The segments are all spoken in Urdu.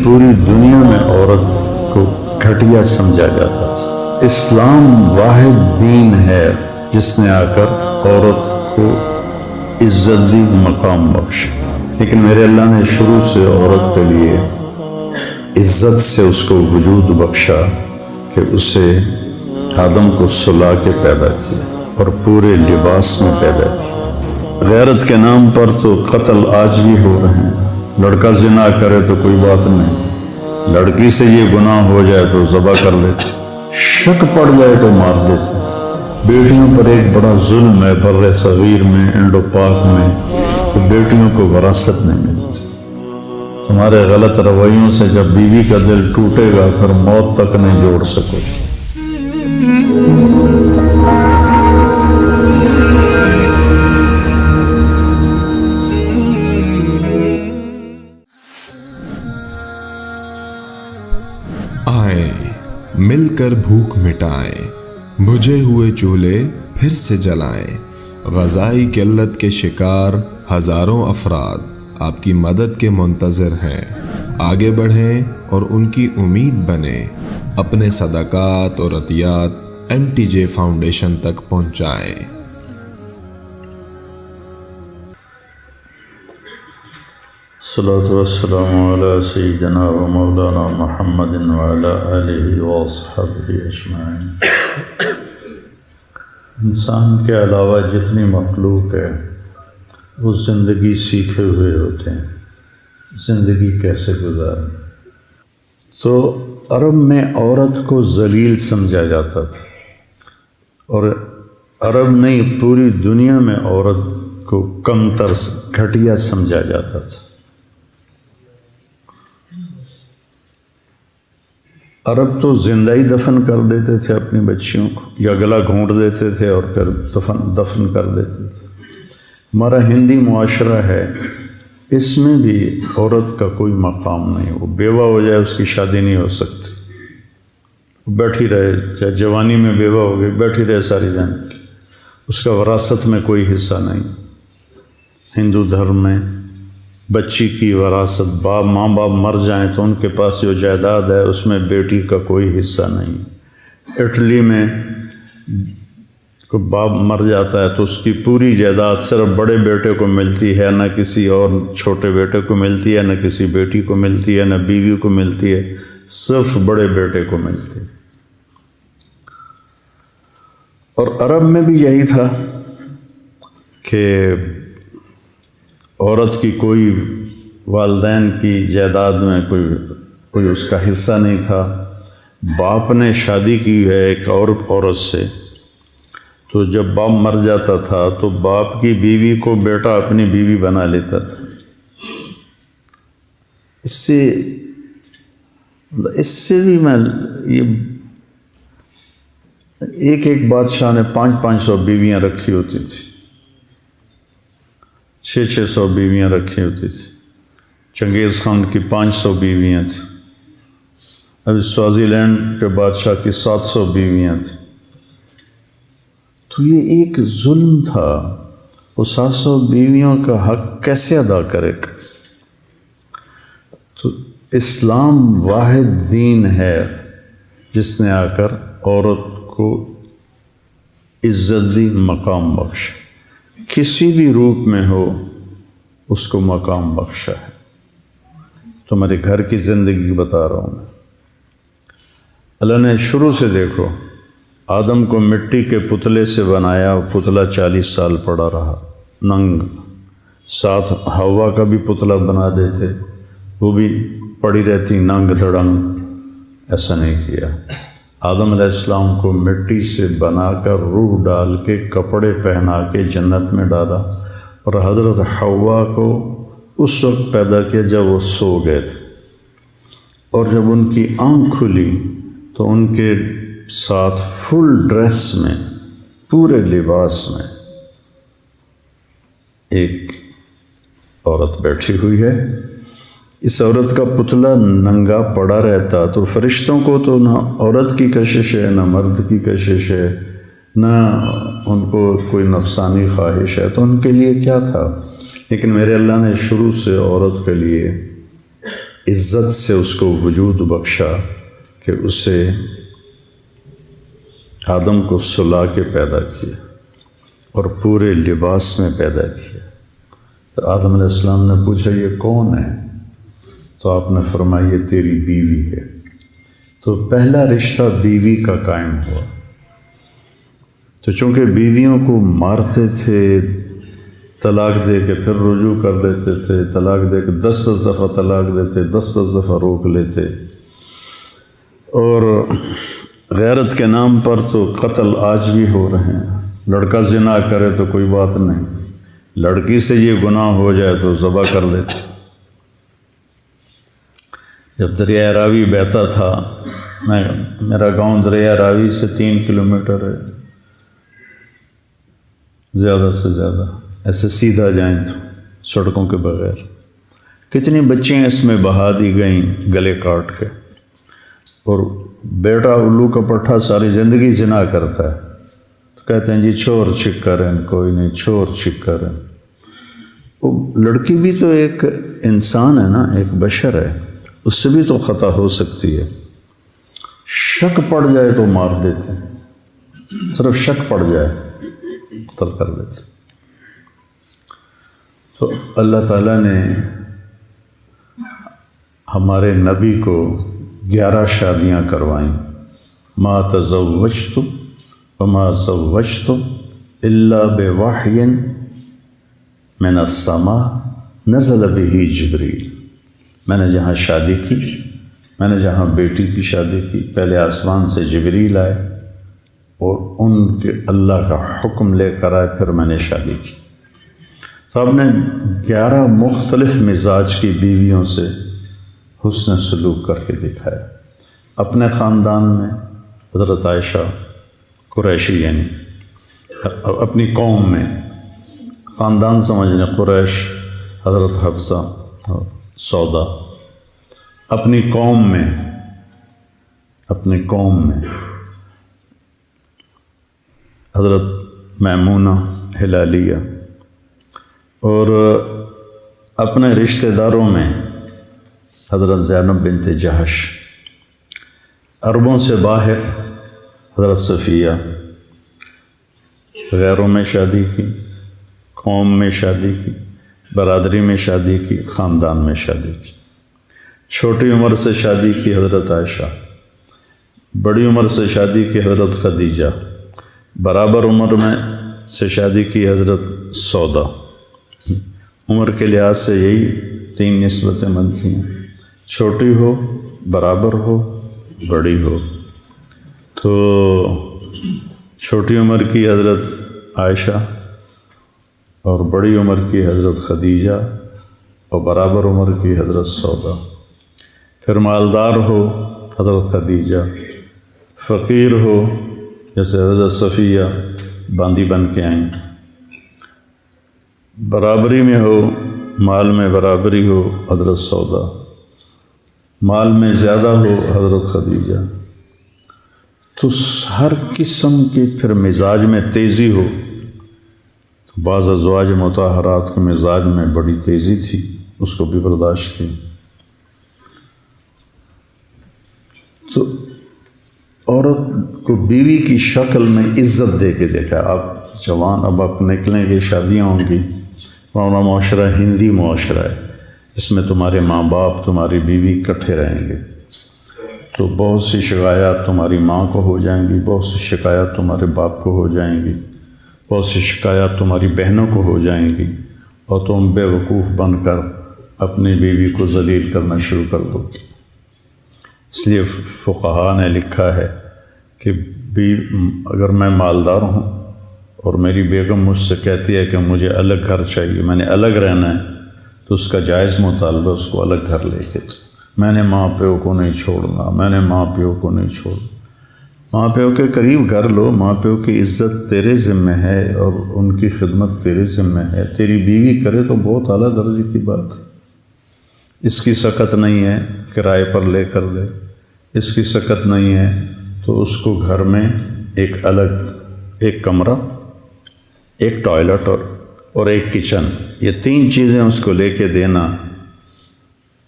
پوری دنیا میں عورت کو گھٹیا سمجھا جاتا تھا۔ اسلام واحد دین ہے جس نے آ کر عورت کو عزت دی، مقام بخشا۔ لیکن میرے اللہ نے شروع سے عورت کے لیے عزت سے اس کو وجود بخشا کہ اسے آدم کو سلا کے پیدا کیا اور پورے لباس میں پیدا کیا۔ غیرت کے نام پر تو قتل آج بھی ہو رہے ہیں۔ لڑکا زنا کرے تو کوئی بات نہیں، لڑکی سے یہ گناہ ہو جائے تو ذبح کر لیتے، شک پڑ جائے تو مار دیتے۔ بیٹیوں پر ایک بڑا ظلم ہے بر صغیر میں، انڈو پاک میں، کہ بیٹیوں کو وراثت نہیں ملتی۔ تمہارے غلط رویوں سے جب بیوی کا دل ٹوٹے گا پھر موت تک نہیں جوڑ سکو گے۔ آئے مل کر بھوک مٹائیں، بجھے ہوئے چولہے پھر سے جلائیں۔ غذائی قلت کے شکار ہزاروں افراد آپ کی مدد کے منتظر ہیں۔ آگے بڑھیں اور ان کی امید بنیں۔ اپنے صدقات اور عطیات MTJ فاؤنڈیشن تک پہنچائیں۔ الصلاۃ والسلام علی سیدنا و مولانا محمد وعلی آلہ وصحبہ اجمعین۔ انسان کے علاوہ جتنی مخلوق ہے وہ زندگی سیکھے ہوئے ہوتے ہیں، زندگی کیسے گزاریں۔ تو عرب میں عورت کو ذلیل سمجھا جاتا تھا، اور عرب نہیں پوری دنیا میں عورت کو کمتر گھٹیا سمجھا جاتا تھا۔ عرب تو زندہ ہی دفن کر دیتے تھے اپنی بچیوں کو، یا گلا گھونٹ دیتے تھے اور پھر دفن کر دیتے تھے۔ ہمارا ہندی معاشرہ ہے، اس میں بھی عورت کا کوئی مقام نہیں، وہ بیوہ ہو جائے اس کی شادی نہیں ہو سکتی، بیٹھی رہے، چاہے جوانی میں بیوہ ہو گئی بیٹھی رہے ساری زندگی، اس کا وراثت میں کوئی حصہ نہیں۔ ہندو دھرم میں بچی کی وراثت، ماں باپ مر جائیں تو ان کے پاس جو جائیداد ہے اس میں بیٹی کا کوئی حصہ نہیں۔ اٹلی میں کوئی باپ مر جاتا ہے تو اس کی پوری جائیداد صرف بڑے بیٹے کو ملتی ہے، نہ کسی اور چھوٹے بیٹے کو ملتی ہے، نہ کسی بیٹی کو ملتی ہے، نہ بیوی کو ملتی ہے، صرف بڑے بیٹے کو ملتی ہے۔ اور عرب میں بھی یہی تھا کہ عورت کی کوئی والدین کی جائیداد میں کوئی اس کا حصہ نہیں تھا۔ باپ نے شادی کی ہے ایک اور عورت سے، تو جب باپ مر جاتا تھا تو باپ کی بیوی کو بیٹا اپنی بیوی بنا لیتا تھا۔ اس سے بھی میں یہ ایک بادشاہ نے 500 بیویاں رکھی ہوتی تھی، 600 بیویاں رکھی ہوتی تھی۔ چنگیز خان کی 500 بیویاں تھیں، ابھی سوازی لینڈ کے بادشاہ کی 700 بیویاں تھیں۔ تو یہ ایک ظلم تھا، وہ 700 بیویوں کا حق کیسے ادا کرے گا؟ تو اسلام واحد دین ہے جس نے آ کر عورت کو عزت دی، مقام بخشا، کسی بھی روپ میں ہو اس کو مقام بخشا ہے۔ تمہارے گھر کی زندگی بتا رہا ہوں میں۔ اللہ نے شروع سے دیکھو، آدم کو مٹی کے پتلے سے بنایا، پتلا 40 سال پڑا رہا ننگ، ساتھ ہوا کا بھی پتلا بنا دیتے، وہ بھی پڑی رہتی ننگ دھڑنگ، ایسا نہیں کیا۔ آدم علیہ السلام کو مٹی سے بنا کر روح ڈال کے کپڑے پہنا کے جنت میں ڈالا، اور حضرت حوا کو اس وقت پیدا کیا جب وہ سو گئے تھے، اور جب ان کی آنکھ کھلی تو ان کے ساتھ فل ڈریس میں، پورے لباس میں ایک عورت بیٹھی ہوئی ہے۔ اس عورت کا پتلا ننگا پڑا رہتا تو فرشتوں کو تو نہ عورت کی کشش ہے، نہ مرد کی کشش ہے، نہ ان کو کوئی نفسانی خواہش ہے، تو ان کے لیے کیا تھا؟ لیکن میرے اللہ نے شروع سے عورت کے لیے عزت سے اس کو وجود بخشا کہ اسے آدم کو سلا کے پیدا کیا اور پورے لباس میں پیدا کیا۔ تو آدم علیہ السلام نے پوچھا یہ کون ہے؟ تو آپ نے فرمایا یہ تیری بیوی ہے۔ تو پہلا رشتہ بیوی کا قائم ہوا۔ تو چونکہ بیویوں کو مارتے تھے، طلاق دے کے پھر رجوع کر دیتے تھے، طلاق دے کے 10 دفعہ طلاق دیتے، 10 دفعہ روک لیتے، اور غیرت کے نام پر تو قتل آج بھی ہو رہے ہیں۔ لڑکا زنا کرے تو کوئی بات نہیں، لڑکی سے یہ گناہ ہو جائے تو ذبح کر دیتے۔ جب دریائے راوی بہتا تھا، میرا گاؤں دریائے راوی سے 3 کلومیٹر ہے زیادہ سے زیادہ، ایسے سیدھا جائیں تو سڑکوں کے بغیر، کتنی بچیاں اس میں بہا دی گئیں گلے کاٹ کے، اور بیٹا الو کا پٹھا ساری زندگی زنا کرتا ہے تو کہتے ہیں جی چھوڑ چھکرن، کوئی نہیں چھوڑ چھکرن۔ وہ لڑکی بھی تو ایک انسان ہے نا، ایک بشر ہے، اس سے بھی تو خطا ہو سکتی ہے۔ شک پڑ جائے تو مار دیتے ہیں، صرف شک پڑ جائے قتل کر دیتے۔ تو اللہ تعالیٰ نے ہمارے نبی کو 11 شادیاں کروائیں۔ ما تزوجت وما زوجت الا بوحی من السماء نزل به جبریل۔ میں نے جہاں شادی کی، میں نے جہاں بیٹی کی شادی کی، پہلے آسمان سے جبریل آئے اور ان کے اللہ کا حکم لے کر آئے، پھر میں نے شادی کی۔ صاحب نے 11 مختلف مزاج کی بیویوں سے حسن سلوک کر کے دکھایا۔ اپنے خاندان میں حضرت عائشہ قریشی، یعنی اپنی قوم میں، خاندان سمجھنے قریش، حضرت حفصہ اور سودا۔ اپنی قوم میں حضرت میمونہ ہلالیہ، اور اپنے رشتہ داروں میں حضرت زینب بنت جہش، عربوں سے باہر حضرت صفیہ، غیروں میں شادی کی، قوم میں شادی کی، برادری میں شادی کی، خاندان میں شادی کی۔ چھوٹی عمر سے شادی کی حضرت عائشہ، بڑی عمر سے شادی کی حضرت خدیجہ، برابر عمر میں سے شادی کی حضرت سودا۔ عمر کے لحاظ سے یہی 3 نسبتیں بنتی ہیں، چھوٹی ہو، برابر ہو، بڑی ہو۔ تو چھوٹی عمر کی حضرت عائشہ اور بڑی عمر کی حضرت خدیجہ اور برابر عمر کی حضرت سودا۔ پھر مالدار ہو حضرت خدیجہ، فقیر ہو جیسے حضرت صفیہ باندی بن کے آئیں، برابری میں ہو، مال میں برابری ہو حضرت سودا، مال میں زیادہ ہو حضرت خدیجہ۔ تو ہر قسم کے پھر مزاج میں تیزی ہو۔ بعض ازواج مطہرات کے مزاج میں بڑی تیزی تھی، اس کو بھی برداشت کی۔ تو عورت کو بیوی کی شکل میں عزت دے کے دیکھا۔ اب جوان اب نکلیں گے، شادیاں ہوں گی، ہمارا معاشرہ ہندی معاشرہ ہے، اس میں تمہارے ماں باپ تمہاری بیوی اکٹھے رہیں گے، تو بہت سی شکایات تمہاری ماں کو ہو جائیں گی، بہت سی شکایات تمہارے باپ کو ہو جائیں گی، بہت سی شکایات تمہاری بہنوں کو ہو جائیں گی، اور تم بے وقوف بن کر اپنی بیوی کو ذلیل کرنا شروع کر دو گی۔ اس لیے فقہاء نے لکھا ہے کہ اگر میں مالدار ہوں اور میری بیگم مجھ سے کہتی ہے کہ مجھے الگ گھر چاہیے، میں نے الگ رہنا ہے، تو اس کا جائز مطالبہ اس کو الگ گھر لے کے، میں نے ماں پیو کو نہیں چھوڑنا، میں نے ماں پیو کو نہیں چھوڑنا۔ ماں پیو کے قریب گھر لو، ماں پیو کی عزت تیرے ذمہ ہے اور ان کی خدمت تیرے ذمہ ہے۔ تیری بیوی کرے تو بہت اعلیٰ درجے کی بات ہے، اس کی سکت نہیں ہے کرائے پر لے کر دے، اس کی سکت نہیں ہے تو اس کو گھر میں ایک الگ ایک کمرہ، ایک ٹوائلٹ اور ایک کچن، یہ 3 چیزیں اس کو لے کے دینا،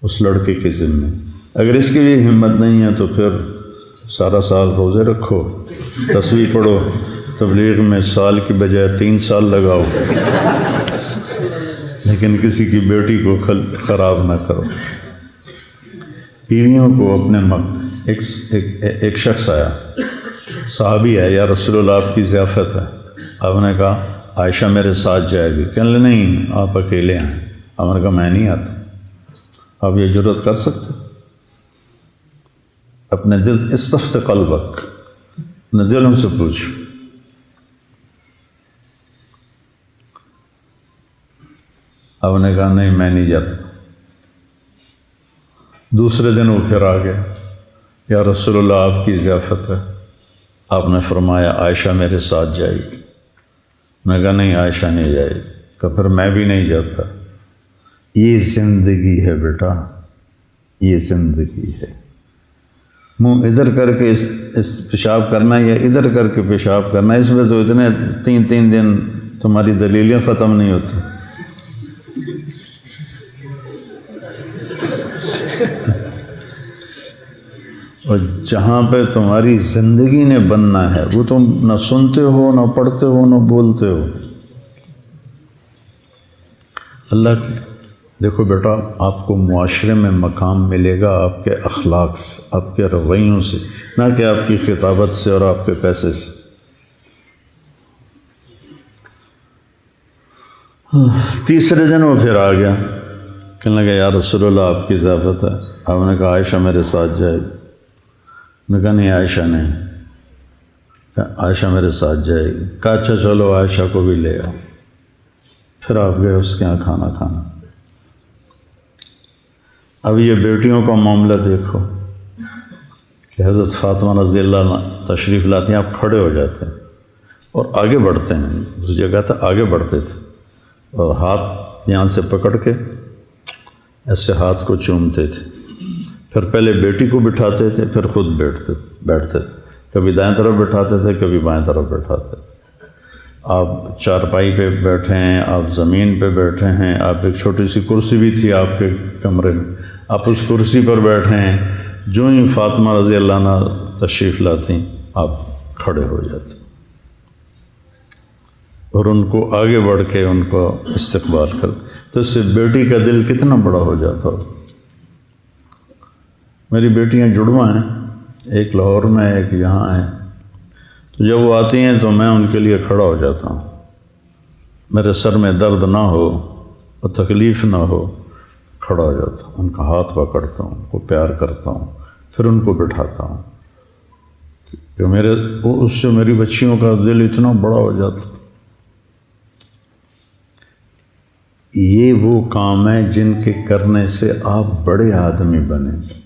اس لڑکے کے ذمے. اگر اس کی بھی ہمت نہیں ہے تو پھر سارا سال روزے رکھو، تسبیح پڑھو، تبلیغ میں سال کی بجائے 3 سال لگاؤ، لیکن کسی کی بیٹی کو خراب نہ کرو. بیویوں کو اپنے ایک شخص آیا، صحابی ہے، یا رسول اللہ آپ کی ضیافت ہے. آپ نے کہا عائشہ میرے ساتھ جائے گی. کہنے لگے نہیں آپ اکیلے ہیں. آپ نے کہا میں نہیں آتا. آپ یہ جرات کر سکتے؟ اپنے دل استفت قلبک، اپنے دلوں سے پوچھو. آپ نے کہا نہیں میں نہیں جاتا. دوسرے دن وہ پھر آ گیا، یا رسول اللہ آپ کی ضیافت ہے. آپ نے فرمایا عائشہ میرے ساتھ جائے گی. میں کہا نہیں عائشہ نہیں جائے گی. کہ پھر میں بھی نہیں جاتا. یہ زندگی ہے بیٹا، یہ زندگی ہے. منہ ادھر کر کے اس پیشاب کرنا یا ادھر کر کے پیشاب کرنا، اس میں تو اتنے 3 دن تمہاری دلیلیں ختم نہیں ہوتی. اور جہاں پہ تمہاری زندگی نے بننا ہے وہ تم نہ سنتے ہو، نہ پڑھتے ہو، نہ بولتے ہو. اللہ کی دیکھو بیٹا، آپ کو معاشرے میں مقام ملے گا آپ کے اخلاق سے، آپ کے رویوں سے، نہ کہ آپ کی خطابت سے اور آپ کے پیسے سے. تیسرے دن وہ پھر آ گیا، کہنے لگا یا رسول اللہ آپ کی ضیافت ہے. آپ نے کہا عائشہ میرے ساتھ جائے گی. میں کہا نہیں عائشہ نہیں. عائشہ میرے ساتھ جائے گی. کہا اچھا چلو عائشہ کو بھی لے آؤ. پھر آپ گئے اس کے یہاں کھانا کھانا. اب یہ بیٹیوں کا معاملہ دیکھو کہ حضرت فاطمہ رضی اللہ عنہ تشریف لاتی ہیں، آپ کھڑے ہو جاتے ہیں اور آگے بڑھتے ہیں. اس جگہ تھا آگے بڑھتے تھے اور ہاتھ یہاں سے پکڑ کے ایسے ہاتھ کو چومتے تھے. پھر پہلے بیٹی کو بٹھاتے تھے، پھر خود بیٹھتے. کبھی دائیں طرف بٹھاتے تھے، کبھی بائیں طرف بٹھاتے تھے. آپ چارپائی پہ بیٹھے ہیں، آپ زمین پہ بیٹھے ہیں، آپ ایک چھوٹی سی کرسی بھی تھی آپ کے کمرے میں، آپ اس کرسی پر بیٹھے ہیں. جو ہی فاطمہ رضی اللہ عنہ تشریف لاتی آپ کھڑے ہو جاتے اور ان کو آگے بڑھ کے ان کو استقبال کر. تو اس سے بیٹی کا دل کتنا بڑا ہو جاتا ہو. میری بیٹیاں جڑواں ہیں، ایک لاہور میں ایک یہاں ہے. تو جب وہ آتی ہیں تو میں ان کے لیے کھڑا ہو جاتا ہوں. میرے سر میں درد نہ ہو اور تکلیف نہ ہو، کھڑا ہو جاتا ہوں، ان کا ہاتھ پکڑتا ہوں، ان کو پیار کرتا ہوں، پھر ان کو بٹھاتا ہوں کہ اس سے میری بچیوں کا دل اتنا بڑا ہو جاتا. یہ وہ کام ہے جن کے کرنے سے آپ بڑے آدمی بنیں گے.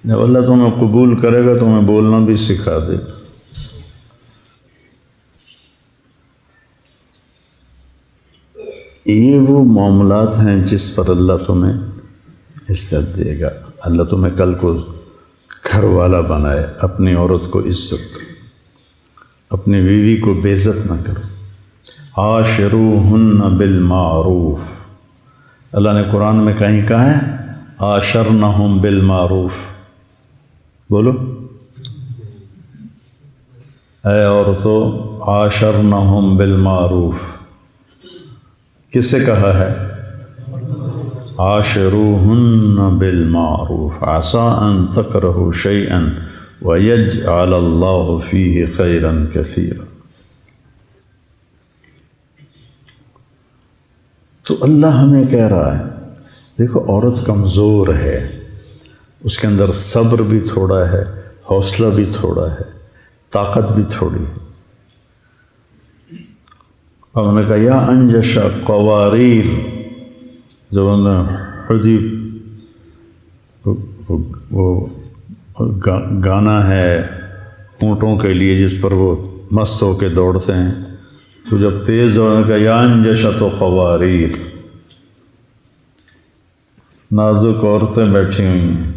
جب اللہ تمہیں قبول کرے گا تمہیں بولنا بھی سکھا دے گا. یہ وہ معاملات ہیں جس پر اللہ تمہیں عزت دے گا. اللہ تمہیں کل کو گھر والا بنائے. اپنی عورت کو عزت، اپنی بیوی کو بے عزت نہ کرو. عاشروہن بالمعروف. اللہ نے قرآن میں کہیں کہا ہے عاشرنہم بالمعروف. بولو اے عورتوں، عاشرنہم بالمعروف. کس سے کہا ہے؟ عاشروہن بالمعروف عسى ان تکرہوا شیئا ویجعل اللہ فیہ خیرا کثیرا. تو اللہ ہمیں کہہ رہا ہے دیکھو عورت کمزور ہے، اس کے اندر صبر بھی تھوڑا ہے، حوصلہ بھی تھوڑا ہے، طاقت بھی تھوڑی ہے. ہم نے کہا یا انجش قواریر، جب انہوں نے حدیب وہ گانا ہے اونٹوں کے لیے جس پر وہ مست ہو کے دوڑتے ہیں، تو جب تیز دوڑنے کا یا انجشت و قواریر، نازک عورتیں بیٹھی ہوئی ہیں.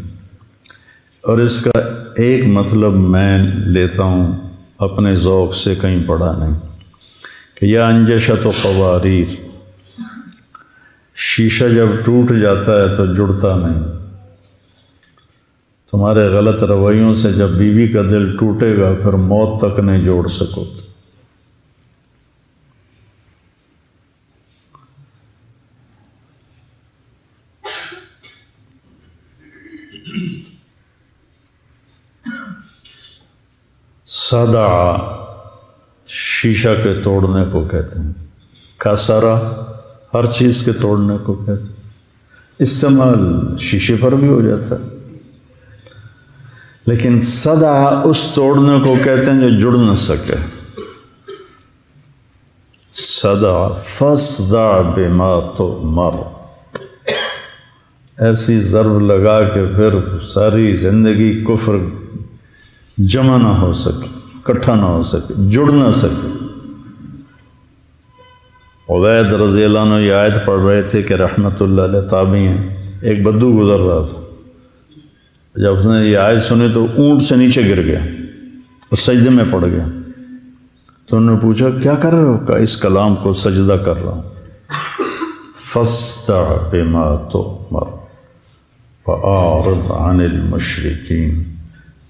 اور اس کا ایک مطلب میں لیتا ہوں اپنے ذوق سے، کہیں پڑھا نہیں، کہ یا انجشت و قواریر شیشہ جب ٹوٹ جاتا ہے تو جڑتا نہیں. تمہارے غلط رویوں سے جب بیوی کا دل ٹوٹے گا پھر موت تک نہیں جوڑ سکو. صدع شیشہ کے توڑنے کو کہتے ہیں. کسرا ہر چیز کے توڑنے کو کہتے ہیں. استعمال شیشے پر بھی ہو جاتا ہے، لیکن صدع اس توڑنے کو کہتے ہیں جو جڑ نہ سکے. صدع فصدع بما تؤمر، ایسی ضرب لگا کہ پھر ساری زندگی کفر جمع نہ ہو سکے، اکٹھا نہ ہو سکے، جڑ نہ سکے. عبید رضی اللہ عنہ یہ آیت پڑھ رہے تھے کہ رحمت اللہ علیہ تابعی ہیں. ایک بدو گزر رہا تھا، جب اس نے یہ آیت سنی تو اونٹ سے نیچے گر گیا اور سجدے میں پڑ گیا. تو انہوں نے پوچھا کیا کر رہے ہو؟ کہا اس کلام کو سجدہ کر رہا ہوں. فاصدع بما تؤمر وأعرض عن المشرکین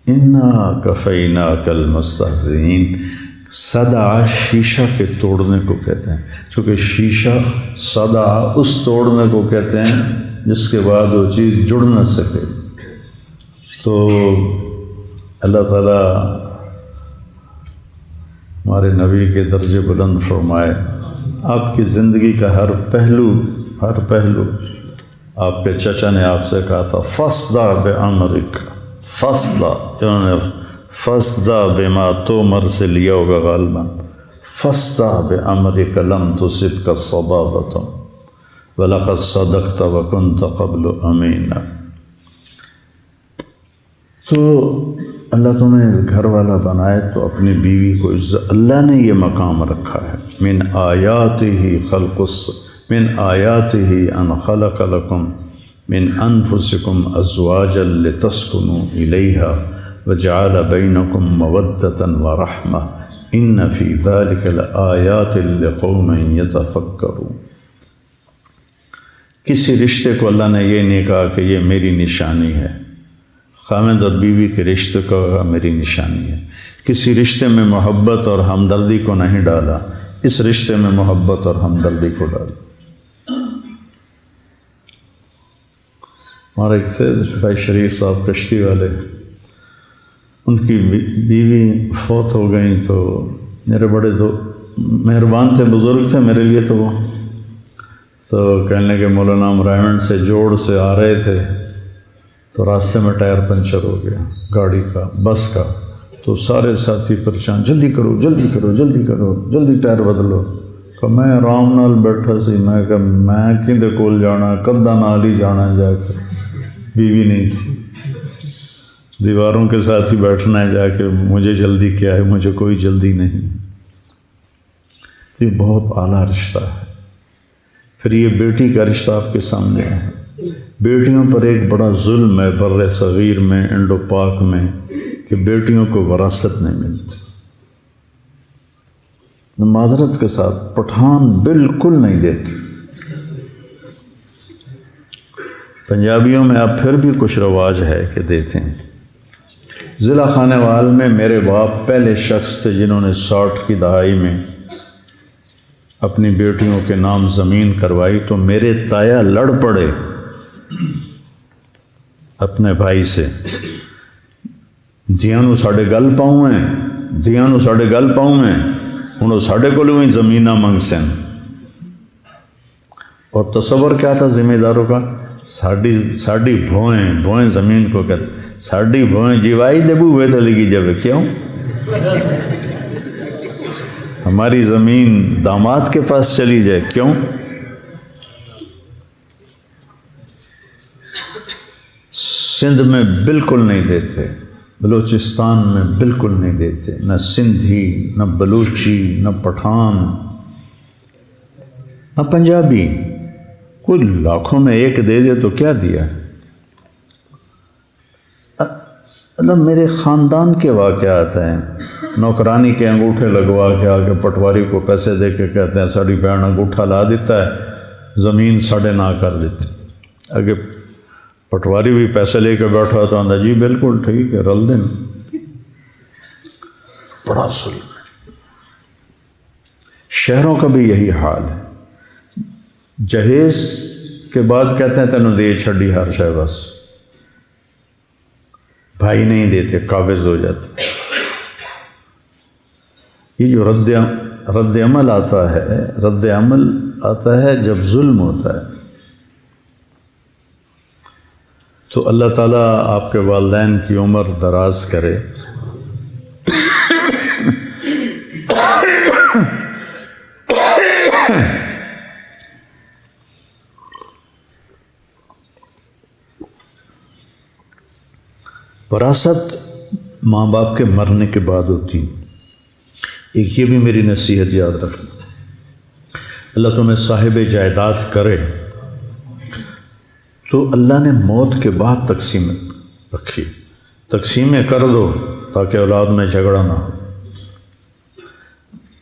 انا کفیناک المستہزئین. صدع شیشہ کے توڑنے کو کہتے ہیں، چونکہ شیشہ صدع اس توڑنے کو کہتے ہیں جس کے بعد وہ چیز جڑ نہ سکے. تو اللہ تعالیٰ ہمارے نبی کے درجے بلند فرمائے. آپ کی زندگی کا ہر پہلو آپ کے چچا نے آپ سے کہا تھا فصدع بامرک. فصدع بما تؤمر سے لیا ہوگا غالباً. فصدع بامرک لم تصبک صبابۃ ولقد صدقت وکنت قبل امینا. تو اللہ تمہیں گھر والا بنائے تو اپنی بیوی کو اللہ نے یہ مقام رکھا ہے. من آیاتہ ان خلق لکم من انفسکم ازواجا لتسکنوا الیہا وجعل بینکم مودۃ ورحمہ ان فی ذلک لآیات لقوم یتفکرون. کسی رشتے کو اللہ نے یہ نہیں کہا کہ یہ میری نشانی ہے. خامد اور بیوی کے رشتے کو میری نشانی ہے. کسی رشتے میں محبت اور ہمدردی کو نہیں ڈالا، اس رشتے میں محبت اور ہمدردی کو ڈالا. ہمارے ایک سے بھائی شریف صاحب کشتی والے، ان کی بیوی فوت ہو گئیں تو میرے بڑے مہربان تھے، بزرگ تھے میرے لیے. تو کہنے لگے مولانا ہم رائمنڈ سے جوڑ سے آ رہے تھے تو راستے میں ٹائر پنچر ہو گیا گاڑی کا، بس کا. تو سارے ساتھی پریشان، جلدی کرو جلدی کرو جلدی کرو جلدی ٹائر بدلو. کہ میں آرام نال بیٹھا سی، میں کہ میں کھندے کول جانا، کدہ نال ہی جانا جا کے. بیوی نہیں تھی، دیواروں کے ساتھ ہی بیٹھنا ہے جا کے. مجھے جلدی کیا ہے؟ مجھے کوئی جلدی نہیں. یہ بہت اعلیٰ رشتہ ہے. پھر یہ بیٹی کا رشتہ آپ کے سامنے ہے. بیٹیوں پر ایک بڑا ظلم ہے بر صغیر میں، انڈو پاک میں، کہ بیٹیوں کو وراثت نہیں ملتی. معذرت کے ساتھ پٹھان بالکل نہیں دیتے. پنجابیوں میں اب پھر بھی کچھ رواج ہے کہ دیتے ہیں. ضلع خانے وال میں میرے باپ پہلے شخص تھے جنہوں نے 60 کی دہائی میں اپنی بیٹیوں کے نام زمین کروائی. تو میرے تایا لڑ پڑے اپنے بھائی سے، دیاں نو ساڈے گل پاؤں ہیں، دیاں نو ساڈے گل پاؤں ہیں، ہوں ساڈے کولوں ہی زمیناں منگ سن. اور تصور کیا تھا ذمہ داروں کا؟ ساڈی بھوئیں زمین کو کہتے، ساڈی بھوئیں جیوائی دے بوئے تو لگی جب. کیوں؟ ہماری زمین داماد کے پاس چلی جائے. کیوں؟ سندھ میں بالکل نہیں دیتے، بلوچستان میں بالکل نہیں دیتے، نہ سندھی، نہ بلوچی، نہ پٹھان، نہ پنجابی. کوئی لاکھوں میں ایک دے دے تو کیا دیا. مطلب میرے خاندان کے واقعات ہیں. نوکرانی کے انگوٹھے لگوا کے آگے پٹواری کو پیسے دے کے کہتے ہیں ساڑی بہن انگوٹھا لا دیتا ہے زمین 9.5 کر دیتے. اگے پٹواری بھی پیسے لے کے بیٹھا تو آندا جی بالکل ٹھیک ہے رل دیں. بڑا ظلم ہے. شہروں کا بھی یہی حال ہے. جہیز کے بعد کہتے ہیں تینوں دے چھڑی ہر شے بس. بھائی نہیں دیتے، قابض ہو جاتے. یہ جو رد عمل آتا ہے جب ظلم ہوتا ہے. تو اللہ تعالیٰ آپ کے والدین کی عمر دراز کرے. وراثت ماں باپ کے مرنے کے بعد ہوتی. ایک یہ بھی میری نصیحت یاد رکھنا، اللہ تمہیں صاحب جائیداد کرے تو اللہ نے موت کے بعد تقسیم رکھی. تقسیمیں کر دو تاکہ اولاد میں جھگڑا نہ ہو،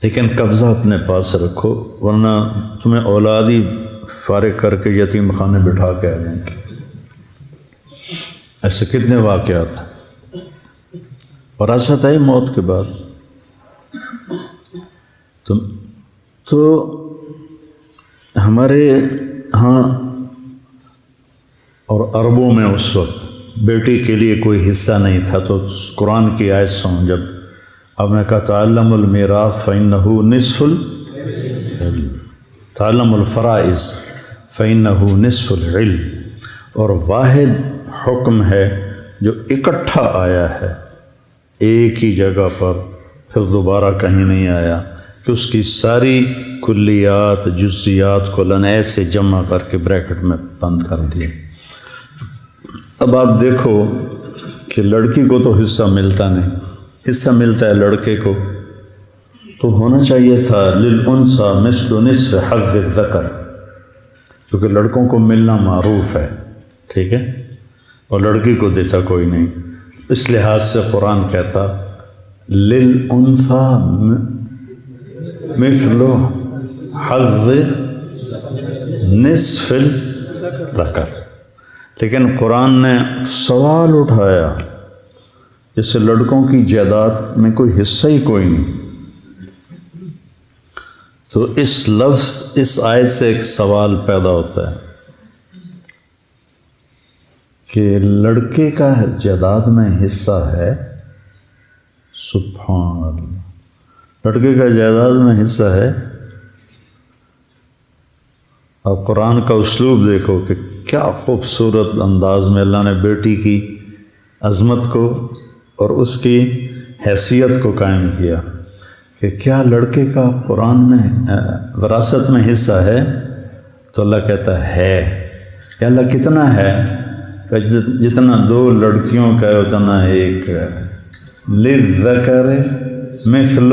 لیکن قبضہ اپنے پاس رکھو ورنہ تمہیں اولاد ہی فارغ کر کے یتیم خانے بٹھا کے آ جائیں گے. ایسے کتنے واقعات ہیں. وراثت آئی موت کے بعد. تو ہمارے ہاں اور عربوں میں اس وقت بیٹی کے لیے کوئی حصہ نہیں تھا. تو قرآن کی آیت سن جب آپ نے کہا تعلم المیراث فإنہ نصف العلم، تعلم الفرائض فإنہ نصف العلم. اور واحد حکم ہے جو اکٹھا آیا ہے ایک ہی جگہ پر، پھر دوبارہ کہیں نہیں آیا کہ اس کی ساری کلیات جزیات کو اللہ نے ایسے جمع کر کے بریکٹ میں بند کر دیا. اب آپ دیکھو کہ لڑکی کو تو حصہ ملتا نہیں، حصہ ملتا ہے لڑکے کو. تو ہونا چاہیے تھا للانثی مثل نصف حظ الذکر، چونکہ لڑکوں کو ملنا معروف ہے، ٹھیک ہے، اور لڑکی کو دیتا کوئی نہیں. اس لحاظ سے قرآن کہتا للانثی مثل حظ نصف الذکر. لیکن قرآن نے سوال اٹھایا جیسے لڑکوں کی جائیداد میں کوئی حصہ ہی کوئی نہیں. تو اس لفظ اس آیت سے ایک سوال پیدا ہوتا ہے کہ لڑکے کا جائیداد میں حصہ ہے. سبحان اللہ، لڑکے کا جائیداد میں حصہ ہے. آپ قرآن کا اسلوب دیکھو کہ کیا خوبصورت انداز میں اللہ نے بیٹی کی عظمت کو اور اس کی حیثیت کو قائم کیا کہ کیا لڑکے کا قرآن میں وراثت میں حصہ ہے. تو اللہ کہتا ہے. یا اللہ کتنا ہے؟ کہ جتنا 2 لڑکیوں کا ہے اتنا ایک ہے. للذکر مثل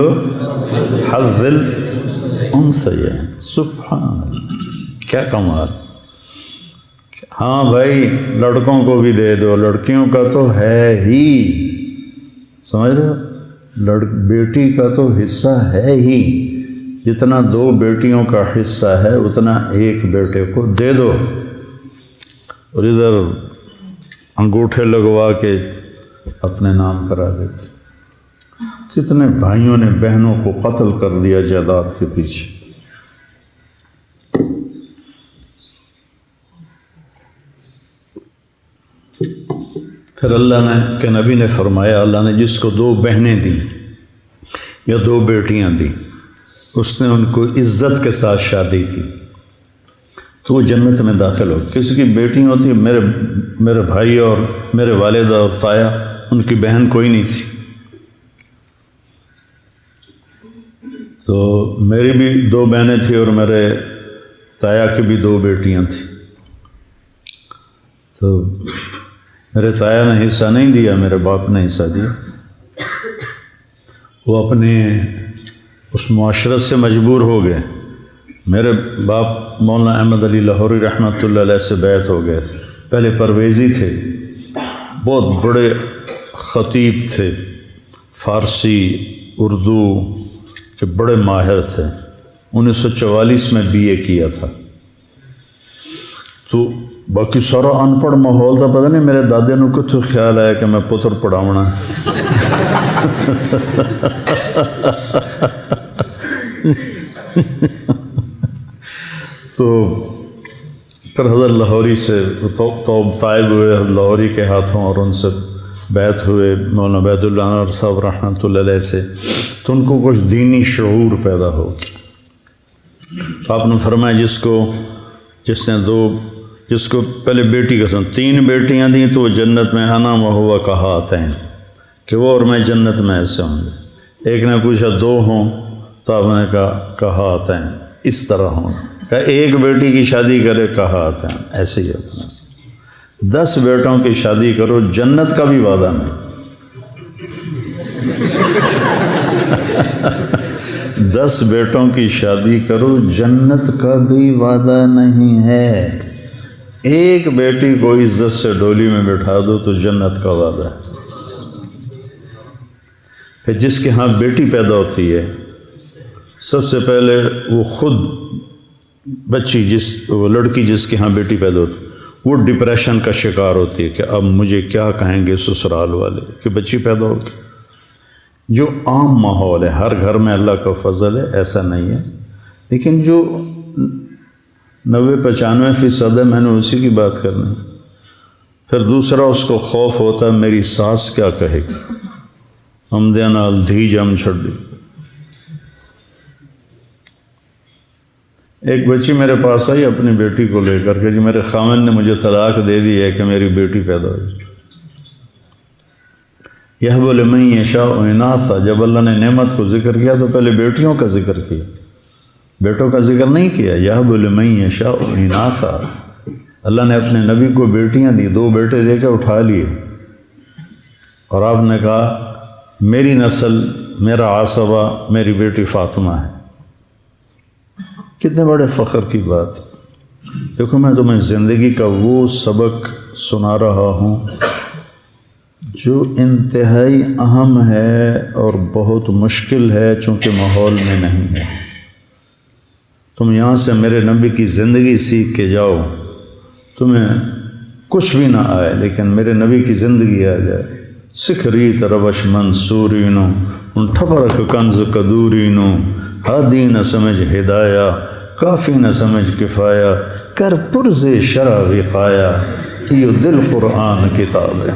حظ الانثیین. سبحان اللہ، کیا کمال. ہاں بھائی لڑکوں کو بھی دے دو، لڑکیوں کا تو ہے ہی، سمجھ رہے ہو، بیٹی کا تو حصہ ہے ہی. جتنا 2 بیٹیوں کا حصہ ہے اتنا ایک بیٹے کو دے دو. اور ادھر انگوٹھے لگوا کے اپنے نام کرا دیتے. کتنے بھائیوں نے بہنوں کو قتل کر دیا جائیداد کے پیچھے. پھر اللہ نے کہ نبی نے فرمایا اللہ نے جس کو 2 بہنیں دیں یا 2 بیٹیاں دیں اس نے ان کو عزت کے ساتھ شادی کی تو وہ جنت میں داخل ہو. کسی کی بیٹیاں ہوتی ہیں، میرے بھائی اور میرے والدہ اور تایا، ان کی بہن کوئی نہیں تھی. تو میری بھی 2 بہنیں تھیں اور میرے تایا کی بھی 2 بیٹیاں تھیں. تو میرے تایا نے حصہ نہیں دیا، میرے باپ نے حصہ دیا. وہ اپنے اس معاشرت سے مجبور ہو گئے. میرے باپ مولانا احمد علی لاہوری رحمۃ اللہ علیہ سے بیعت ہو گئے تھے. پہلے پرویزی تھے، بہت بڑے خطیب تھے، فارسی اردو کے بڑے ماہر تھے. 1944 میں BA کیا تھا. باقی سارا انپڑھ ماحول تھا، پتہ نہیں میرے دادے نو کتوں خیال آیا کہ میں پتر پڑھاونا. تو پھر حضرت لاہوری سے طائب ہوئے لاہوری کے ہاتھوں، اور ان سے بیعت ہوئے مولانا عبید اللہ انور صاحب رحمۃ اللہ علیہ سے. تو ان کو کچھ دینی شعور پیدا ہو. آپ نے فرمایا جس کو پہلے بیٹی کا 3 بیٹیاں دیں تو وہ جنت میں انا و ہوا کہاتین، کہ وہ اور میں جنت میں ایسے ہوں گے. ایک نے پوچھا 2 ہوں تو آپ نے کہاتین اس طرح ہوں. کہ 1 بیٹی کی شادی کرے کہاتین ایسے ہی ہوتا. 10 بیٹوں کی شادی کرو جنت کا بھی وعدہ نہیں. 10 بیٹوں کی شادی کرو جنت کا بھی وعدہ نہیں ہے. 1 بیٹی کو عزت سے ڈولی میں بٹھا دو تو جنت کا وعدہ ہے. پھر جس کے ہاں بیٹی پیدا ہوتی ہے سب سے پہلے وہ خود بچی وہ لڑکی جس کے ہاں بیٹی پیدا ہوتی وہ ڈپریشن کا شکار ہوتی ہے کہ اب مجھے کیا کہیں گے سسرال والے کہ بچی پیدا ہوگی. جو عام ماحول ہے، ہر گھر میں اللہ کا فضل ہے، ایسا نہیں ہے. لیکن جو 90-95% ہے، میں نے اسی کی بات کرنی. پھر دوسرا اس کو خوف ہوتا ہے میری ساس کیا کہے گی، ہم دینا دھی جم چھڑ دی. ایک بچی میرے پاس آئی اپنی بیٹی کو لے کر کے، جی میرے خاوند نے مجھے طلاق دے دی ہے کہ میری بیٹی پیدا ہوئی. یہب لمن یشاء اناثا، جب اللہ نے نعمت کو ذکر کیا تو پہلے بیٹیوں کا ذکر کیا، بیٹوں کا ذکر نہیں کیا. یہب لمن یشاء اناثا، اللہ نے اپنے نبی کو بیٹیاں دی، 2 بیٹے دے کے اٹھا لیے، اور آپ نے کہا میری نسل، میرا عصبہ میری بیٹی فاطمہ ہے. کتنے بڑے فخر کی بات. دیکھو میں تمہیں زندگی کا وہ سبق سنا رہا ہوں جو انتہائی اہم ہے اور بہت مشکل ہے، چونکہ ماحول میں نہیں ہے. تم یہاں سے میرے نبی کی زندگی سیکھ کے جاؤ، تمہیں کچھ بھی نہ آئے لیکن میرے نبی کی زندگی آ جائے. سکھریت روش منصورینو ان ٹھپرک کنز کدورینو، ہادی نہ سمجھ ہدایہ کافی نہ سمجھ کفایہ، کر پرز شرع وقایا، یہ دل قرآن کتاب ہے.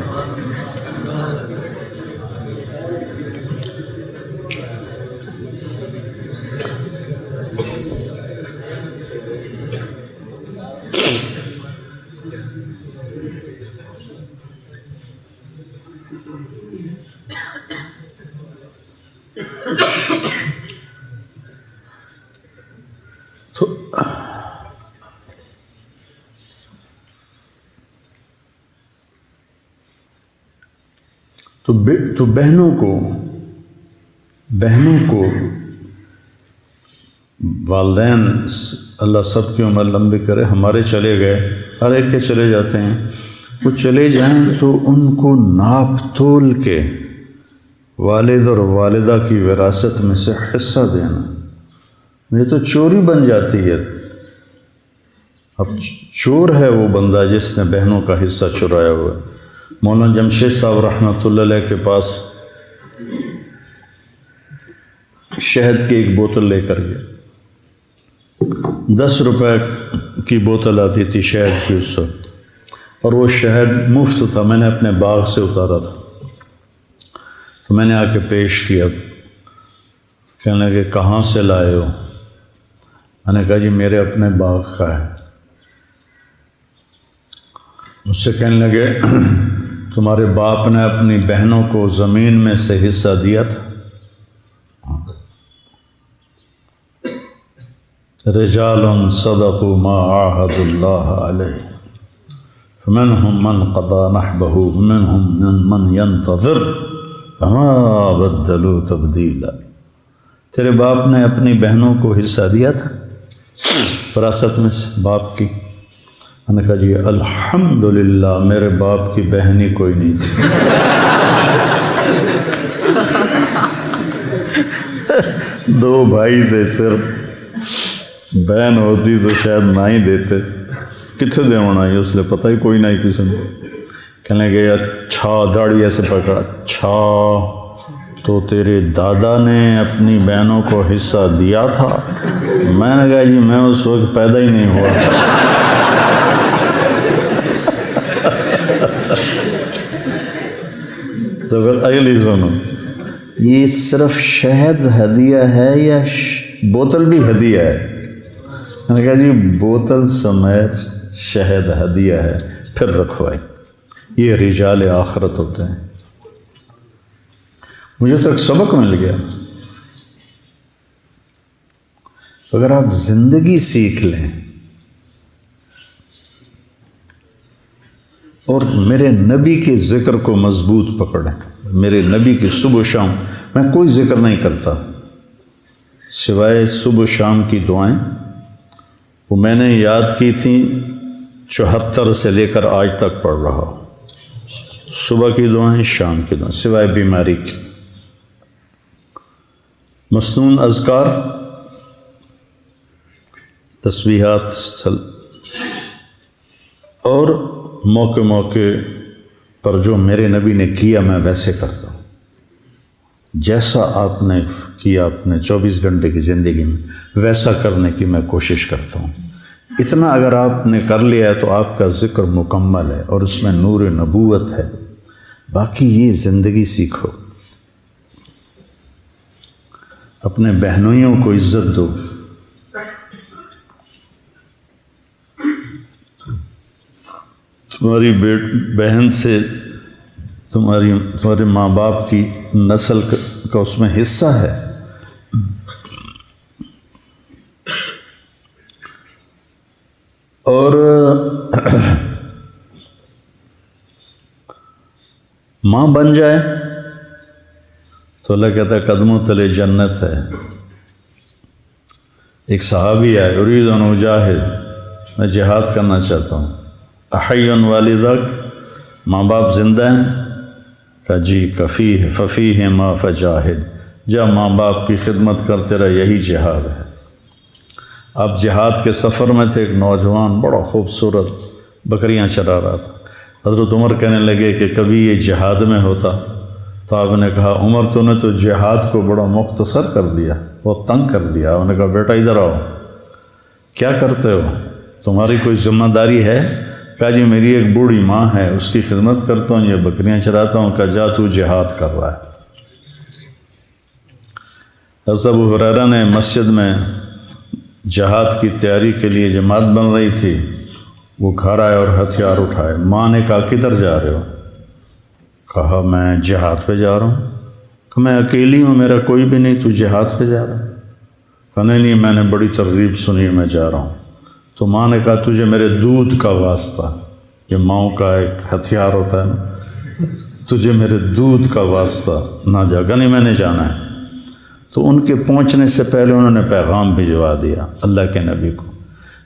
تو بہنوں کو والدین اللہ سب کی عمر لمبی کرے. ہمارے چلے گئے، ہر ایک کے چلے جاتے ہیں، وہ چلے جائیں تو ان کو ناپ تول کے والد اور والدہ کی وراثت میں سے حصہ دینا. یہ تو چوری بن جاتی ہے. اب چور ہے وہ بندہ جس نے بہنوں کا حصہ چرایا ہوا ہے. مولانا جمشید صاحب رحمۃ اللہ علیہ کے پاس شہد کی ایک بوتل لے کر گیا. 10 روپے کی بوتل آتی تھی شہد کی اس وقت، اور وہ شہد مفت تھا، میں نے اپنے باغ سے اتارا تھا. تو میں نے آ کے پیش کیا، کہنے لگے کہاں سے لائے ہو؟ میں نے کہا جی میرے اپنے باغ کا ہے. مجھ سے کہنے لگے تمہارے باپ نے اپنی بہنوں کو زمین میں سے حصہ دیا تھا؟ رجال صدقوا ما عاهدوا الله عليه فمنهم من قضى نحبه ومنهم من ينتظر وما بدلوا تبديلا. تیرے باپ نے اپنی بہنوں کو حصہ دیا تھا وراثت میں سے باپ کی؟ میں نے کہا جی الحمدللہ میرے باپ کی بہن ہی کوئی نہیں تھی. دو بھائی تھے صرف، بہن ہوتی تو شاید نہ ہی دیتے. کتنے دے ہونا ہے اس لیے پتہ ہی کوئی نہیں کسی نے. کہنے لگے اچھا, داڑھی ایسے پکڑا, اچھا تو تیرے دادا نے اپنی بہنوں کو حصہ دیا تھا؟ میں نے کہا جی میں اس وقت پیدا ہی نہیں ہوا. تو پھر اگلی سنو, یہ صرف شہد ہدیہ ہے یا بوتل بھی ہدیہ ہے؟ میں نے کہا جی بوتل سمیت شہد ہدیہ ہے, پھر رکھوائی. یہ رجال آخرت ہوتے ہیں. مجھے تو ایک سبق مل گیا, اگر آپ زندگی سیکھ لیں اور میرے نبی کے ذکر کو مضبوط پکڑیں. میرے نبی کی صبح و شام, میں کوئی ذکر نہیں کرتا سوائے صبح و شام کی دعائیں, وہ میں نے یاد کی تھیں 74 سے لے کر آج تک پڑھ رہا ہوں. صبح کی دعائیں, شام کی دعائیں, سوائے بیماری کی. مسنون اذکار, تسبیحات, اور موقع موقع پر جو میرے نبی نے کیا میں ویسے کرتا ہوں. جیسا آپ نے کیا اپنے 24 گھنٹے کی زندگی میں ویسا کرنے کی میں کوشش کرتا ہوں. اتنا اگر آپ نے کر لیا ہے تو آپ کا ذکر مکمل ہے اور اس میں نور نبوت ہے. باقی یہ زندگی سیکھو, اپنے بہنوئیوں کو عزت دو, تمہاری بہن سے تمہارے ماں باپ کی نسل کا اس میں حصہ ہے. اور ماں بن جائے تو اللہ کہتا ہے قدموں تلے جنت ہے. ایک صحابی ہے, ارید ان اجاہد, میں جہاد کرنا چاہتا ہوں. احی والدک, ماں باپ زندہ ہیں؟ کہا جی. کفی ففی ہے ما فجاہد, جا ماں باپ کی خدمت کرتے رہے, یہی جہاد ہے. آپ جہاد کے سفر میں تھے, ایک نوجوان بڑا خوبصورت بکریاں چرا رہا تھا. حضرت عمر کہنے لگے کہ کبھی یہ جہاد میں ہوتا, تو آپ نے کہا عمر تو نے تو جہاد کو بڑا مختصر کر دیا, بہت تنگ کر دیا. انہوں نے کہا بیٹا ادھر آؤ, کیا کرتے ہو, تمہاری کوئی ذمہ داری ہے؟ کہا جی میری ایک بوڑھی ماں ہے, اس کی خدمت کرتا ہوں, یہ بکریاں چراتا ہوں. کہا جا تو جہاد کر رہا ہے. حضرت ابو ہریرہ نے مسجد میں جہاد کی تیاری کے لیے جماعت بن رہی تھی, وہ گھر آئے اور ہتھیار اٹھائے. ماں نے کہا کدھر جا رہے ہو؟ کہا میں جہاد پہ جا رہا ہوں. کہ میں اکیلی ہوں, میرا کوئی بھی نہیں, تو جہاد پہ جا رہا ہے؟ کہا نہیں میں نے بڑی ترغیب سنی, میں جا رہا ہوں. تو ماں نے کہا تجھے میرے دودھ کا واسطہ, یہ ماؤں کا ایک ہتھیار ہوتا ہے نا, تجھے میرے دودھ کا واسطہ نہ جا. کہ نہیں میں نے جانا ہے. تو ان کے پہنچنے سے پہلے انہوں نے پیغام بھجوا دیا اللہ کے نبی کو.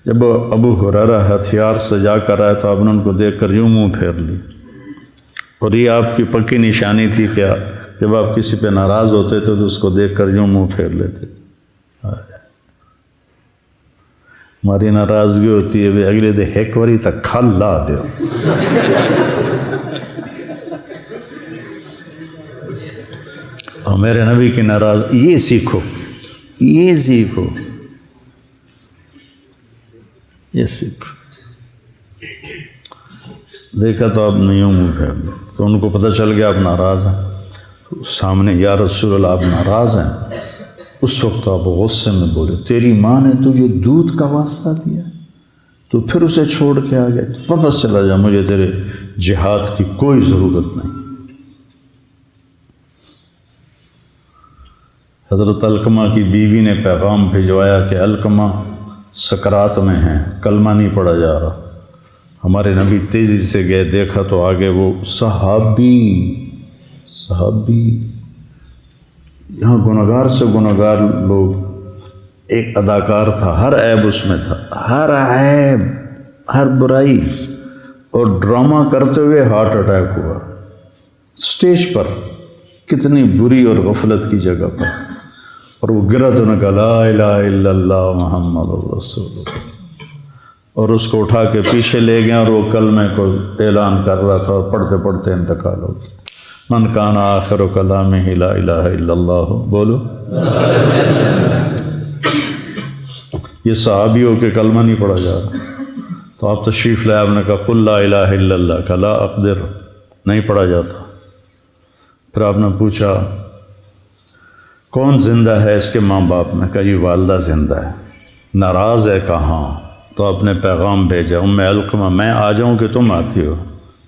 جب ابو ہریرہ ہتھیار سجا کر آئے تو آپ نے ان کو دیکھ کر یوں منہ پھیر لی. اور یہ آپ کی پکی نشانی تھی کہ جب آپ کسی پہ ناراض ہوتے تھے تو اس کو دیکھ کر یوں منہ پھیر لیتے. ہماری ناراضگی ہوتی ہے اگلے دے ایک واری تک کھل لا دیو. اور میرے نبی کی ناراض, یہ سیکھو, یہ سیکھو, یہ سیکھو. دیکھا تو آپ نے یوں منہ پھیر لیا, تو ان کو پتہ چل گیا آپ ناراض ہیں. سامنے یا رسول اللہ آپ ناراض ہیں. اس وقت آپ غصے میں بولے تیری ماں نے تجھے دودھ کا واسطہ دیا, تو پھر اسے چھوڑ کے آ گئے, واپس چلا جا, مجھے تیرے جہاد کی کوئی ضرورت نہیں. حضرت علقمہ کی بیوی نے پیغام بھجوایا کہ علقمہ سکرات میں ہیں, کلمہ نہیں پڑھا جا رہا. ہمارے نبی تیزی سے گئے, دیکھا تو آگے وہ صحابی یہاں گنہگار سے گنہگار لوگ. ایک اداکار تھا, ہر عیب اس میں تھا, ہر عیب, ہر برائی, اور ڈرامہ کرتے ہوئے ہارٹ اٹیک ہوا اسٹیج پر, کتنی بری اور غفلت کی جگہ پر. اور وہ گرا تو نے کہا لا الہ الا اللہ محمد رسول اللہ. اور اس کو اٹھا کے پیچھے لے گئے اور وہ کلمے کو اعلان کر رہا تھا اور پڑھتے پڑھتے انتقال ہو گیا۔ من کان آخر کلامہ لا الہ الا اللہ، بولو۔ یہ صحابیوں کے کلمہ نہیں پڑھا جا رہا، تو آپ تشریف لائے، آپ نے کہا قل لا الہ الا اللہ، کہ لا اقدر، نہیں پڑھا جاتا۔ پھر آپ نے پوچھا کون زندہ ہے اس کے ماں باپ نے؟ کہا جی والدہ زندہ ہے۔ ناراض ہے؟ کہاں؟ تو آپ نے پیغام بھیجا ام علقمہ، میں آ جاؤں کہ تم آتی ہو؟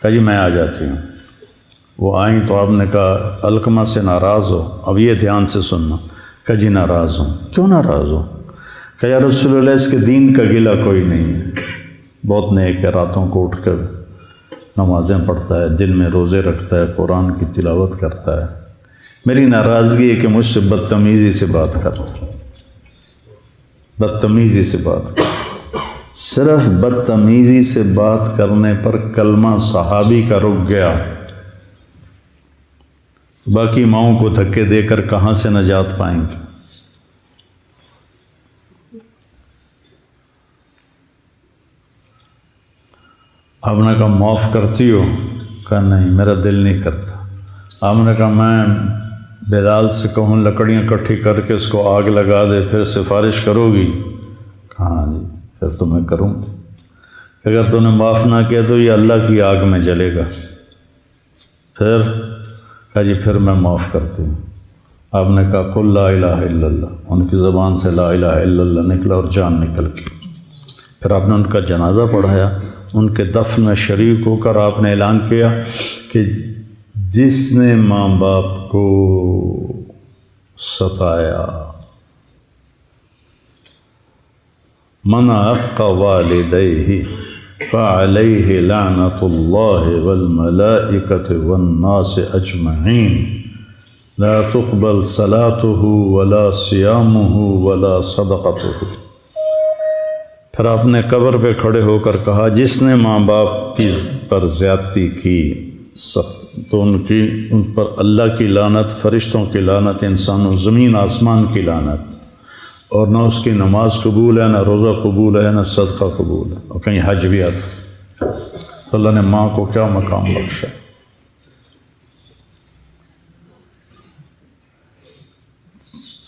کہا جی میں آ جاتی ہوں۔ وہ آئیں تو آپ نے کہا علقمہ سے ناراض ہو؟ اب یہ دھیان سے سننا۔ کہا جی ناراض ہوں۔ کیوں ناراض ہو؟ کہ یا رسول اللہ اس کے دین کا گلہ کوئی نہیں ہے، بہت نیک ہے، راتوں کو اٹھ کر نمازیں پڑھتا ہے، دن میں روزے رکھتا ہے، قرآن کی تلاوت کرتا ہے، میری ناراضگی ہے کہ مجھ سے بدتمیزی سے بات کرتا ہے، بدتمیزی سے بات کرتا ہے۔ صرف بدتمیزی سے بات کرنے پر کلمہ صحابی کا رک گیا، باقی ماؤں کو دھکے دے کر کہاں سے نجات پائیں گے؟ آپ نے کہا معاف کرتی ہو؟ کہا نہیں میرا دل نہیں کرتا۔ آپ نے کہا میں بلال سے کہوں لکڑیاں اکٹھی کر کے اس کو آگ لگا دے، پھر سفارش کرو گی؟ کہا ہاں جی پھر تو میں کروں گی، اگر تو نے معاف نہ کیا تو یہ اللہ کی آگ میں جلے گا۔ پھر کہا جی پھر میں معاف کرتی ہوں۔ آپ نے کہا قل لا الہ الا اللہ، ان کی زبان سے لا الہ الا اللہ نکلا اور جان نکل گئی۔ پھر آپ نے ان کا جنازہ پڑھایا، ان کے دفن میں شریک ہو کر آپ نے اعلان کیا کہ جس نے ماں باپ کو ستایا، من عق والدیہ فعلیہ لعنۃ اللہ والملائکۃ والناس اجمعین لا تقبل صلاتہ ولا صیامہ ولا صدقتہ۔ پھر آپ نے قبر پہ کھڑے ہو کر کہا جس نے ماں باپ کی پر زیادتی کی تو ان پر اللہ کی لعنت، فرشتوں کی لعنت، انسانوں زمین آسمان کی لعنت، اور نہ اس کی نماز قبول ہے، نہ روزہ قبول ہے، نہ صدقہ قبول ہے، اور کہیں حج بھی آتا۔ تو اللہ نے ماں کو کیا مقام بخشا۔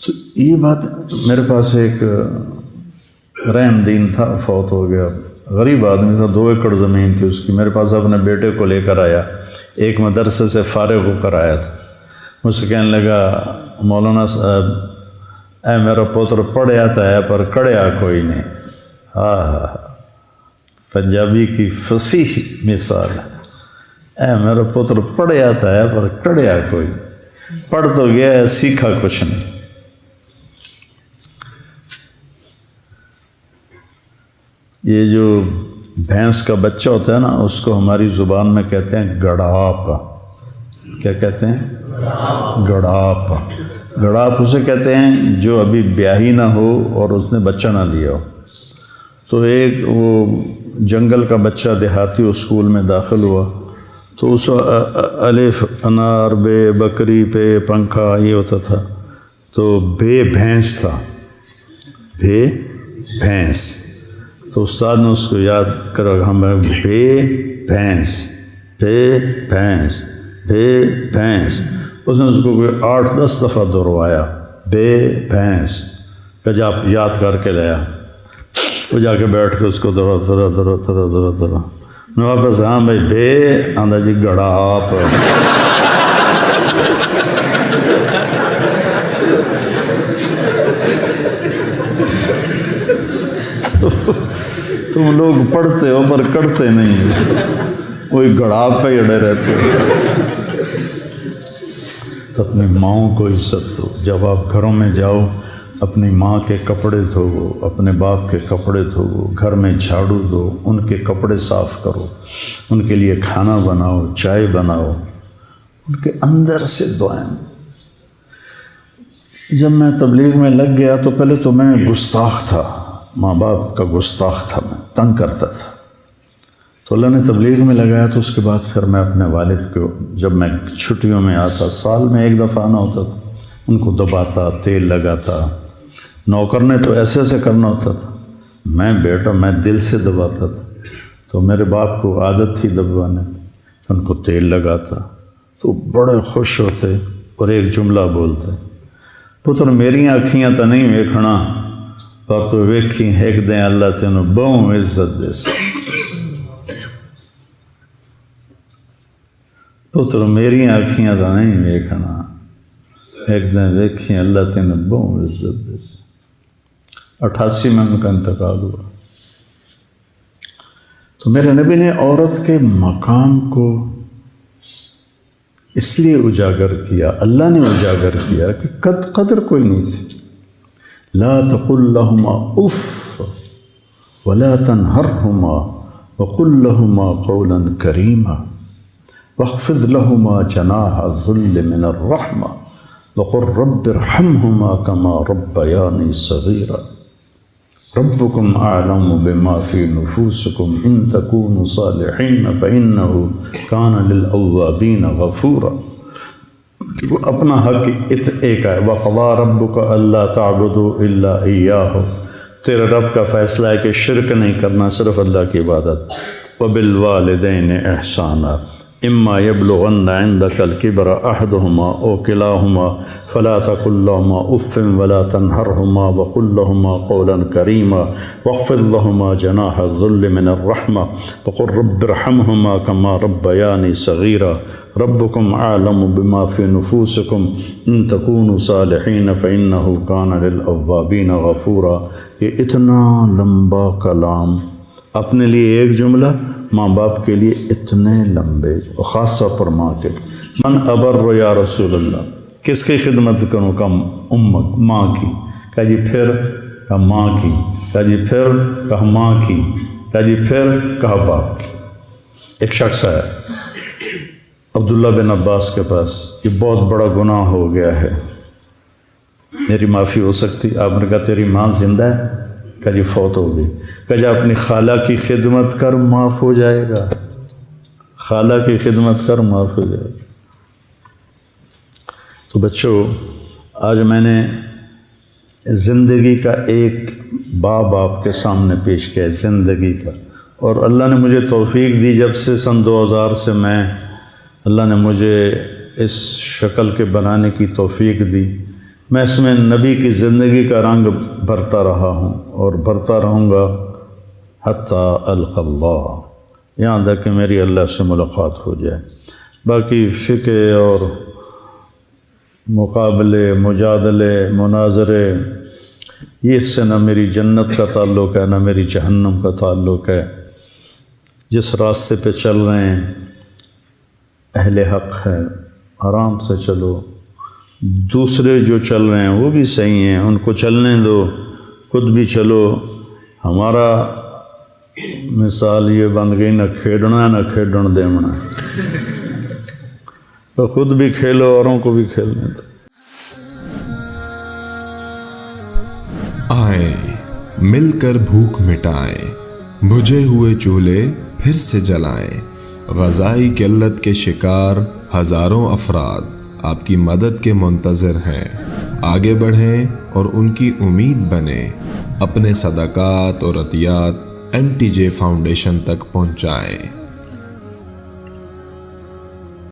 تو یہ بات میرے پاس ایک رحم دین تھا، فوت ہو گیا، غریب آدمی تھا، 2 ایکڑ زمین تھی اس کی، میرے پاس اپنے بیٹے کو لے کر آیا، ایک مدرسے سے فارغ ہو کر آیا تھا، مجھ سے کہنے لگا مولانا صاحب اے میرا پوتر پڑھیا تو ہے پر کڑیا کوئی نہیں۔ ہاں پنجابی کی فصیح مثال ہے، اے میرا پتر پڑھیا تو ہے پر کڑیا کوئی، پڑھ تو گیا ہے سیکھا کچھ نہیں۔ یہ جو بھینس کا بچہ ہوتا ہے نا، اس کو ہماری زبان میں کہتے ہیں گڑاپ۔ کیا کہتے ہیں؟ گڑاپ۔ گڑاپ اسے کہتے ہیں جو ابھی بیاہی نہ ہو اور اس نے بچہ نہ لیا ہو۔ تو ایک وہ جنگل کا بچہ دیہاتی اسکول میں داخل ہوا، تو اس الف انار بے بکری پہ پنکھا یہ ہوتا تھا، تو بے بھینس تھا، بے بھینس۔ تو استاد نے اس کو یاد کرا، ہم بے بھینس، بے بھینس، بے بھینس۔ اس نے اس کو کوئی 8-10 دفعہ دہروایا، بے بھینس کا جا یاد کر کے لیا۔ وہ جا کے بیٹھ کے اس کو دہرا میں واپس، ہاں بھائی بے آندہ جی گڑا آپ۔ تم لوگ پڑھتے ہو پر کرتے نہیں، وہی گڑاپ پہ اڑے رہتے ہو۔ تو اپنی ماؤں کو عزت دو۔ جب آپ گھروں میں جاؤ اپنی ماں کے کپڑے دھوو، اپنے باپ کے کپڑے دھوو، گھر میں جھاڑو دو، ان کے کپڑے صاف کرو، ان کے لیے کھانا بناؤ، چائے بناؤ، ان کے اندر سے دعائیں۔ جب میں تبلیغ میں لگ گیا تو پہلے تو میں گستاخ تھا، ماں باپ کا گستاخ تھا، میں تنگ کرتا تھا۔ تو اللہ نے تبلیغ میں لگایا، تو اس کے بعد پھر میں اپنے والد کو، جب میں چھٹیوں میں آتا، سال میں 1 دفعہ آنا ہوتا تھا، ان کو دباتا، تیل لگاتا۔ نوکر نے تو ایسے ایسے کرنا ہوتا تھا، میں بیٹا میں دل سے دباتا تھا، تو میرے باپ کو عادت تھی دبوانے کی، ان کو تیل لگاتا تو بڑے خوش ہوتے اور ایک جملہ بولتے، پتر میری آنکھیاں تو نہیں ویکھنا پر تو ویکھی ایک دن اللہ تینوں بہوں عزت دے سی۔ پتر میری آنکھیاں تو نہیں ویکھنا ایک دن ویکھی اللہ تینوں بہوں عزت دے سی۔ 88 میں ان کا انتقال ہوا۔ تو میرے نبی نے عورت کے مقام کو اس لیے اجاگر کیا، اللہ نے اجاگر کیا کہ قدر کوئی نہیں تھی۔ لا تقل لهما اف ولا تنهرهما وقل لهما قولا كريما واخفض لهما جناح الذل من الرحمة وقل رب ارحمهما كما ربياني صغيرا ربكم أعلم بما في نفوسكم إن تكونوا صالحين فإنه كان للأوابين غفورا۔ وہ اپنا حق ایک ہے، وَقَضَىٰ رَبُّكَ أَلَّا تَعْبُدُوا إِلَّا إِيَّاهُ، تیرے رب کا فیصلہ ہے کہ شرک نہیں کرنا، صرف اللہ کی عبادت۔ وَبِالْوَالِدَيْنِ إِحْسَانًا إِمَّا يَبْلُغَنَّ عِندَكَ الْكِبَرَ أَحَدُهُمَا أَوْ كِلَاهُمَا فَلَا تَقُل لَّهُمَا أُفٍّ وَلَا تَنْهَرْهُمَا وَقُل لَّهُمَا قَوْلًا كَرِيمًا وَاخْفِضْ لَهُمَا جَنَاحَ الذُّلِّ مِنَ الرَّحْمَةِ وَقُل رَّبِّ ارْحَمْهُمَا كَمَا رَبَّيَانِي صَغِيرًا ربكم أعلم بما في نفوسكم إن تكونوا صالحين فإنه كان للأوابين غفورا۔ یہ اتنا لمبا کلام، اپنے لیے ایک جملہ، ماں باپ کے لیے اتنے لمبے، اور خاص طور پر ماں کے۔ من ابر یا رسول اللہ، کس کی خدمت کروں؟ کہا امک، ماں کی۔ کہا جی پھر؟ کہا ماں کی۔ کہا جی پھر؟ کہا ماں کی۔ کہا جی پھر؟ کہا باپ کی۔ ایک شخص ہے عبداللہ بن عباس کے پاس، یہ بہت بڑا گناہ ہو گیا ہے، میری معافی ہو سکتی؟ آپ نے کہا تیری ماں زندہ ہے؟ کہا جی فوت ہو گئی۔ کہا جی اپنی خالہ کی خدمت کر، معاف ہو جائے گا۔ خالہ کی خدمت کر، معاف ہو جائے گا۔ تو بچوں، آج میں نے زندگی کا ایک باب آپ کے سامنے پیش کیا ہے، زندگی کا، اور اللہ نے مجھے توفیق دی، جب سے سن 2000 سے اللہ نے مجھے اس شکل کے بنانے کی توفیق دی، میں اس میں نبی کی زندگی کا رنگ بھرتا رہا ہوں اور بھرتا رہوں گا حتیٰ القی اللہ، یہاں تک کہ میری اللہ سے ملاقات ہو جائے۔ باقی فقہ اور مقابلے، مجادلے، مناظرے، یہ اس سے نہ میری جنت کا تعلق ہے نہ میری جہنم کا تعلق ہے۔ جس راستے پہ چل رہے ہیں اہل حق ہے، آرام سے چلو، دوسرے جو چل رہے ہیں وہ بھی صحیح ہیں، ان کو چلنے دو، خود بھی چلو۔ ہمارا مثال یہ بن گئی، نہ کھیڈنا نہ کھیڈن دیونا، تو خود بھی کھیلو، اوروں کو بھی کھیلنے دو۔ آئے مل کر بھوک مٹائیں، بجھے ہوئے چولہے پھر سے جلائیں، غذائی قلت کے شکار ہزاروں افراد آپ کی مدد کے منتظر ہیں۔ آگے بڑھیں اور ان کی امید بنیں، اپنے صدقات اور عطیات NTJ فاؤنڈیشن تک پہنچائیں۔